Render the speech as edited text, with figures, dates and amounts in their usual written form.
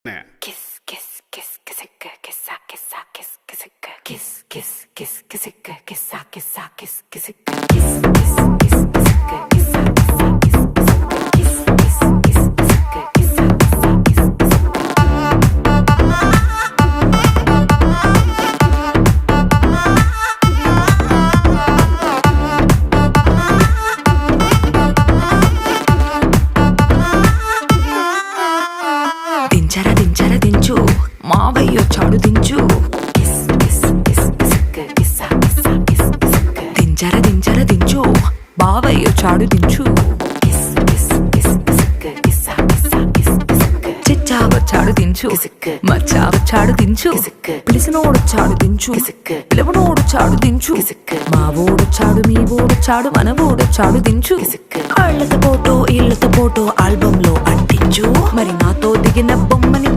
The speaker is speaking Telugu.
Kiss, kiss, kiss, kiss, kiss, kiss, kiss, kiss, kiss, kiss, kiss, kiss, kiss, kiss, kiss, kiss, kiss, kiss, దించరా దించరా దించు మావయ్య చాడు దించు దించరా దించరా దించు బావయ్య చాడు దించు చిచ్చావచ్చాడు దించు మచ్చావచ్చాడు దించు పిలిసినోడొచ్చాడు దించు పిలవనోడొచ్చాడు దించు మా ఓడొచ్చాడు మీ ఓడొచ్చాడు మన ఓడొచ్చాడు దించు ఆళ్లతో పోటో ఇళ్లతో పోటో ఆల్బమ్ లో అంటించు మరి నాతో దిగిన బొమ్మని